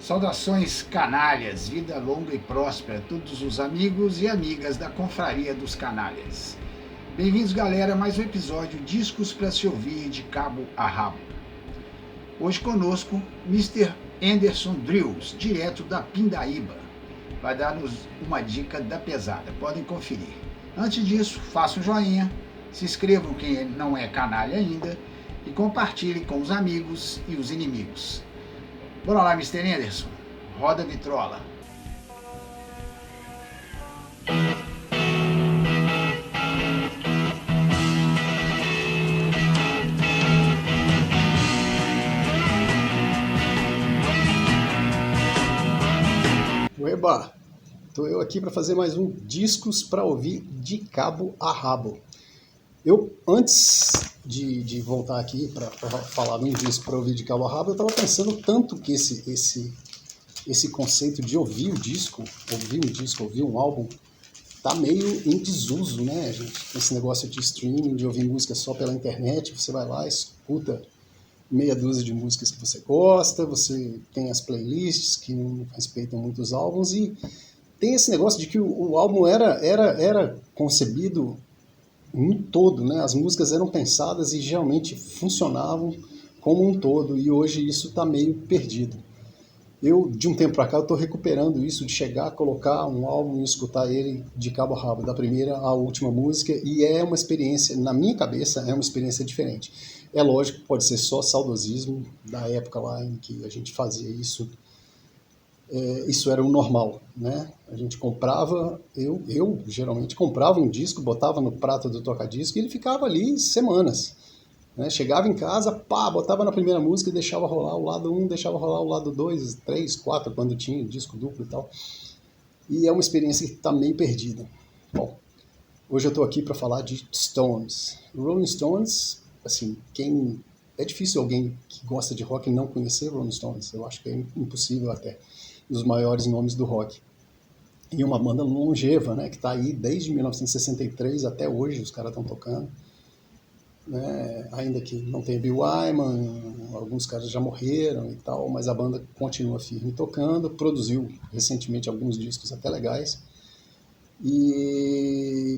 Saudações canalhas, vida longa e próspera a todos os amigos e amigas da Confraria dos Canalhas. Bem-vindos, galera, a mais um episódio Discos para se ouvir de cabo a rabo. Hoje conosco, Mr. Anderson Drills, direto da Pindaíba. Vai dar-nos uma dica da pesada, podem conferir. Antes disso, façam um joinha, se inscrevam quem não é canalha ainda e compartilhem com os amigos e os inimigos. Bora lá, Mr. Anderson. Roda a vitrola. Eba, estou eu aqui para fazer mais um Discos para ouvir de cabo a rabo. Antes de voltar aqui para falar de um disco para ouvir de cabo a rabo, eu estava pensando tanto que esse conceito de ouvir um álbum, tá meio em desuso, né, gente? Esse negócio de streaming, de ouvir música só pela internet, você vai lá, escuta meia dúzia de músicas que você gosta, você tem as playlists que não respeitam muito os álbuns, e tem esse negócio de que o álbum era concebido um todo, né? As músicas eram pensadas e realmente funcionavam como um todo, e hoje isso está meio perdido. De um tempo para cá, estou recuperando isso, de chegar, colocar um álbum e escutar ele de cabo a rabo, da primeira à última música, e é uma experiência, na minha cabeça, é uma experiência diferente. É lógico que pode ser só saudosismo da época lá em que a gente fazia isso. Isso era o normal, né? A gente comprava, eu geralmente comprava um disco, botava no prato do toca-disco e ele ficava ali semanas, né? Chegava em casa, botava na primeira música e deixava rolar o lado 1, deixava rolar o lado 2, 3, 4, quando tinha disco duplo e tal. E é uma experiência que está meio perdida. Bom, hoje eu estou aqui para falar de Stones. Rolling Stones, assim, é difícil alguém que gosta de rock não conhecer Rolling Stones. Eu acho que é impossível até. Os maiores nomes do rock. E uma banda longeva, né, que está aí desde 1963 até hoje, os caras estão tocando. Né, ainda que não tenha Bill Wyman, alguns caras já morreram e tal, mas a banda continua firme tocando, produziu recentemente alguns discos até legais.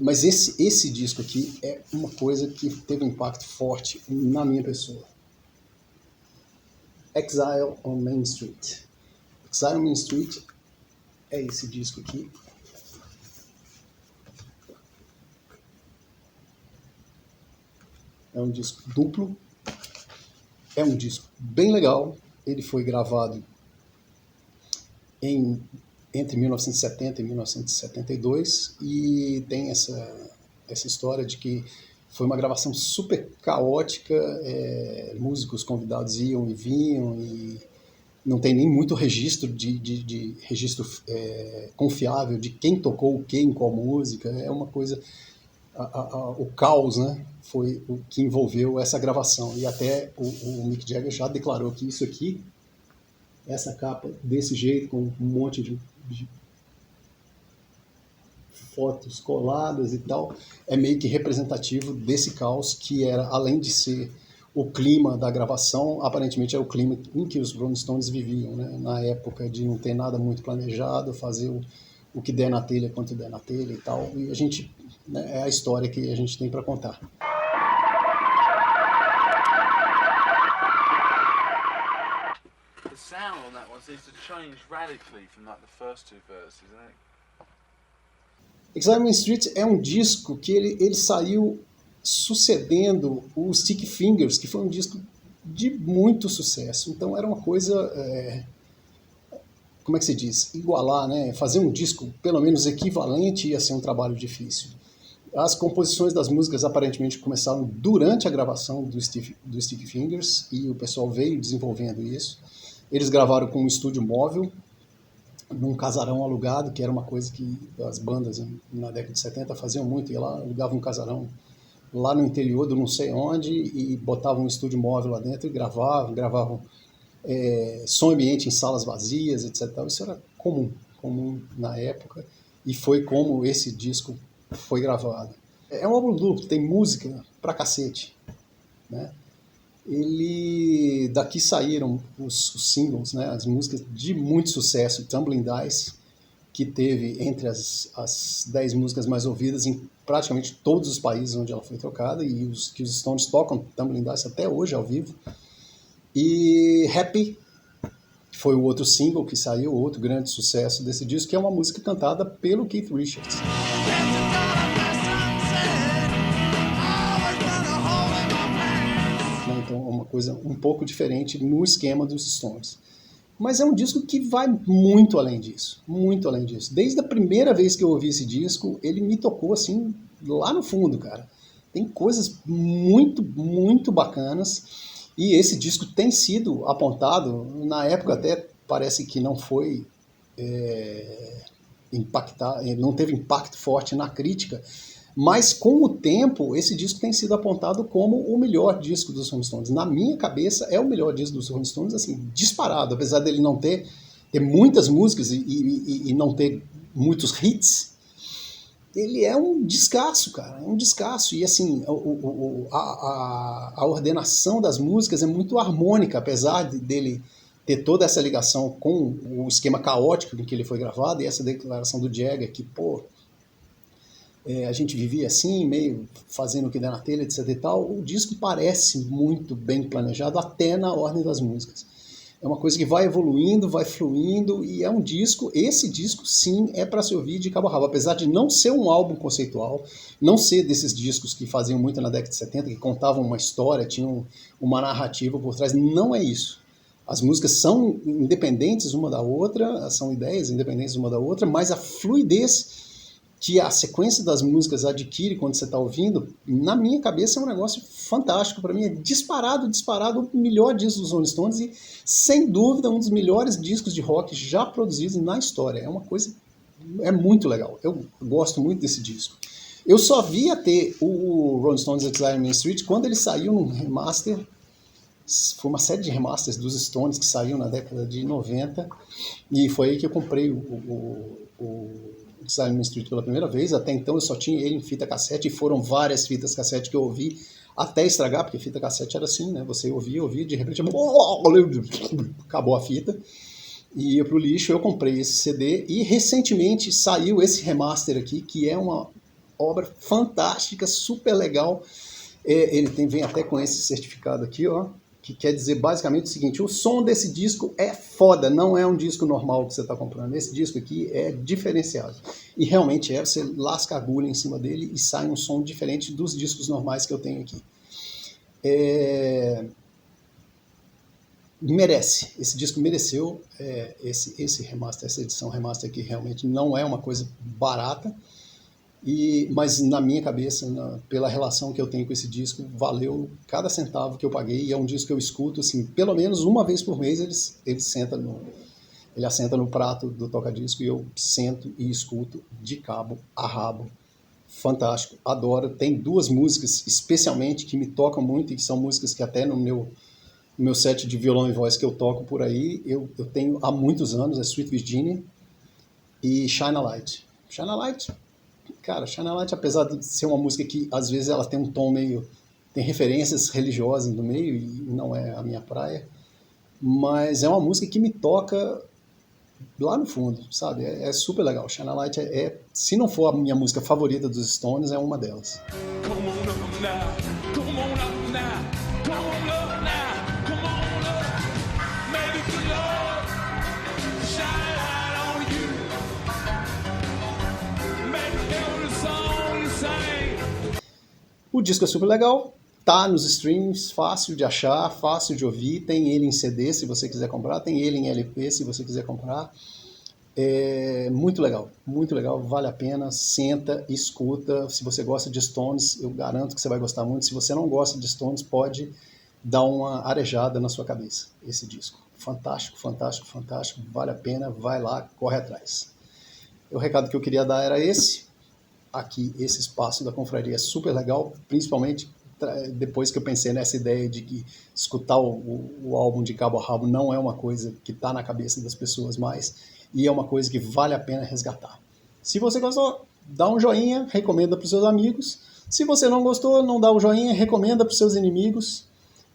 Mas esse disco aqui é uma coisa que teve um impacto forte na minha pessoa. Exile on Main Street. Exile on Main Street é esse disco aqui. É um disco duplo. É um disco bem legal. Ele foi gravado entre 1970 e 1972 e tem essa história de que foi uma gravação super caótica. Músicos convidados iam e vinham e não tem nem muito registro de registro confiável de quem tocou o que em qual música. É uma coisa... o caos, né, foi o que envolveu essa gravação. E até o Mick Jagger já declarou que isso aqui, essa capa desse jeito, com um monte de fotos coladas e tal, é meio que representativo desse caos que era, além de ser o clima da gravação, aparentemente é o clima em que os Rolling Stones viviam, né? Na época de não ter nada muito planejado, fazer o que der na telha, quanto der na telha e tal. E a gente, né, é a história que a gente tem para contar. The sound on that one seems to change radically from like the first two verses, isn't it? Exile Main Street é um disco que ele saiu sucedendo o Sticky Fingers, que foi um disco de muito sucesso. Então era uma coisa, como é que se diz? Igualar, né? Fazer um disco pelo menos equivalente ia ser um trabalho difícil. As composições das músicas aparentemente começaram durante a gravação do Sticky Fingers e o pessoal veio desenvolvendo isso. Eles gravaram com um estúdio móvel, num casarão alugado, que era uma coisa que as bandas na década de 70 faziam muito. Ia lá, alugavam um casarão lá no interior do não sei onde e botavam um estúdio móvel lá dentro e gravavam som ambiente em salas vazias, etc. Isso era comum na época, e foi como esse disco foi gravado. É um álbum duplo, tem música pra cacete, né? Ele E daqui saíram os singles, né, as músicas de muito sucesso, Tumbling Dice, que teve entre as 10 músicas mais ouvidas em praticamente todos os países onde ela foi tocada, e que os Stones tocam Tumbling Dice até hoje ao vivo. E Happy foi o outro single que saiu, outro grande sucesso desse disco, que é uma música cantada pelo Keith Richards. Então é uma coisa um pouco diferente no esquema dos Stones. Mas é um disco que vai muito além disso, muito além disso. Desde a primeira vez que eu ouvi esse disco, ele me tocou assim, lá no fundo, cara. Tem coisas muito, muito bacanas, e esse disco tem sido apontado, na época até parece que não foi não teve impacto forte na crítica, mas com o tempo esse disco tem sido apontado como o melhor disco dos Rolling Stones. Na minha cabeça é o melhor disco dos Rolling Stones, assim, disparado, apesar dele não ter muitas músicas e não ter muitos hits. Ele é um descasso, cara, é um descasso. E assim, a ordenação das músicas é muito harmônica, apesar dele ter toda essa ligação com o esquema caótico em que ele foi gravado, e essa declaração do Jagger que, pô, a gente vivia assim, meio fazendo o que der na telha, etc e tal. O disco parece muito bem planejado, até na ordem das músicas. É uma coisa que vai evoluindo, vai fluindo, e é um disco, esse disco sim é para se ouvir de cabo a rabo, apesar de não ser um álbum conceitual, não ser desses discos que faziam muito na década de 70, que contavam uma história, tinham uma narrativa por trás. Não é isso. As músicas são independentes uma da outra, são ideias independentes uma da outra, mas a fluidez que a sequência das músicas adquire quando você está ouvindo, na minha cabeça é um negócio fantástico. Para mim é disparado o melhor disco dos Rolling Stones, e sem dúvida um dos melhores discos de rock já produzidos na história. É uma coisa, é muito legal, eu gosto muito desse disco. Eu só vi ter o Rolling Stones Exile on Main Street quando ele saiu num remaster. Foi uma série de remasters dos Stones que saiu na década de 90, e foi aí que eu comprei o Exile on Main Street pela primeira vez. Até então eu só tinha ele em fita cassete, e foram várias fitas cassete que eu ouvi até estragar, porque fita cassete era assim, né? Você ouvia, de repente acabou a fita e ia pro lixo. Eu comprei esse CD, e recentemente saiu esse remaster aqui, que é uma obra fantástica, super legal. Ele vem até com esse certificado aqui, ó, que quer dizer basicamente o seguinte: o som desse disco é foda, não é um disco normal que você está comprando. Esse disco aqui é diferenciado. E realmente você lasca a agulha em cima dele e sai um som diferente dos discos normais que eu tenho aqui. Merece, esse disco mereceu esse remaster, essa edição remaster aqui realmente não é uma coisa barata. Mas na minha cabeça, pela relação que eu tenho com esse disco, valeu cada centavo que eu paguei. E é um disco que eu escuto assim, pelo menos uma vez por mês. Ele assenta no prato do toca-disco, e eu sento e escuto de cabo a rabo. Fantástico, adoro. Tem 2 músicas especialmente que me tocam muito, e que são músicas que até no meu set de violão e voz que eu toco por aí, eu tenho há muitos anos. É Sweet Virginia e Shine a Light. Shine a Light, cara, Shine a Light, apesar de ser uma música que às vezes ela tem um tom tem referências religiosas no meio, e não é a minha praia, mas é uma música que me toca lá no fundo, sabe? É super legal. Shine a Light se não for a minha música favorita dos Stones, é uma delas. Come on up now, come on up now, come on up now, come on up, maybe the Lord shine on you, maybe every song you sing. O disco é super legal. Tá nos streams, fácil de achar, fácil de ouvir. Tem ele em CD se você quiser comprar, tem ele em LP se você quiser comprar. É muito legal, vale a pena. Senta, escuta. Se você gosta de Stones, eu garanto que você vai gostar muito. Se você não gosta de Stones, pode dar uma arejada na sua cabeça esse disco. Fantástico, fantástico, fantástico, vale a pena, vai lá, corre atrás. O recado que eu queria dar era esse. Aqui, esse espaço da confraria é super legal, principalmente depois que eu pensei nessa ideia de que escutar o álbum de cabo a rabo não é uma coisa que está na cabeça das pessoas mais, e é uma coisa que vale a pena resgatar. Se você gostou, dá um joinha, recomenda para os seus amigos. Se você não gostou, não dá o joinha, recomenda para os seus inimigos.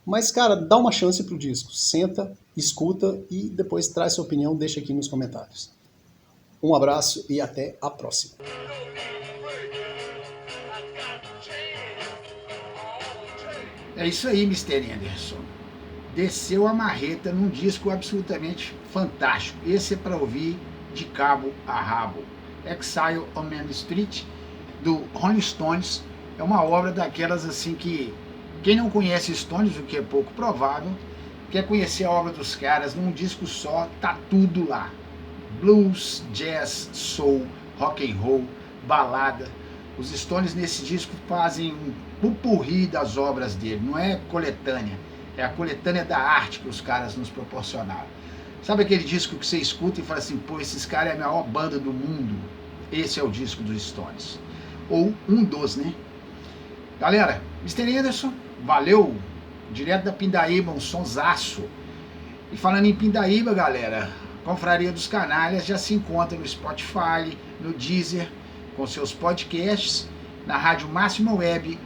Mas, cara, dá uma chance pro disco. Senta, escuta e depois traz sua opinião, deixa aqui nos comentários. Um abraço e até a próxima. É isso aí, Mr. Anderson. Desceu a marreta num disco absolutamente fantástico. Esse é para ouvir de cabo a rabo. Exile on Main Street, do Rolling Stones, é uma obra daquelas assim que quem não conhece Stones, o que é pouco provável, quer conhecer a obra dos caras num disco só, tá tudo lá. Blues, jazz, soul, rock and roll, balada. Os Stones nesse disco fazem um pupurri das obras dele, não é coletânea, é a coletânea da arte que os caras nos proporcionaram. Sabe aquele disco que você escuta e fala assim, pô, esses caras é a maior banda do mundo? Esse é o disco dos Stones. Ou um dos, né? Galera, Mr. Anderson, valeu! Direto da Pindaíba, um sonsaço. E falando em Pindaíba, galera, Confraria dos Canalhas já se encontra no Spotify, no Deezer, com seus podcasts, na Rádio Máxima Web,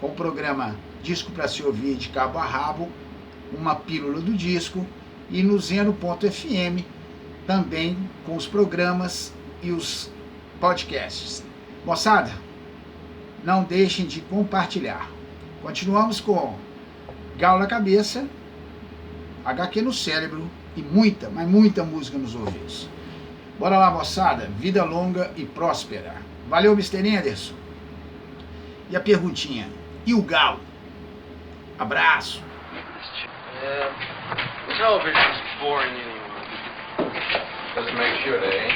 com o programa Disco para se ouvir de cabo a rabo, uma pílula do disco, e no Zeno.fm, também com os programas e os podcasts. Moçada, não deixem de compartilhar. Continuamos com Galo na Cabeça, HQ no cérebro e muita, mas muita música nos ouvidos. Bora lá, moçada. Vida longa e próspera. Valeu, Mr. Anderson. E a perguntinha, e o Galo? Abraço. Television's boring anyway. Let's make sure they ain't.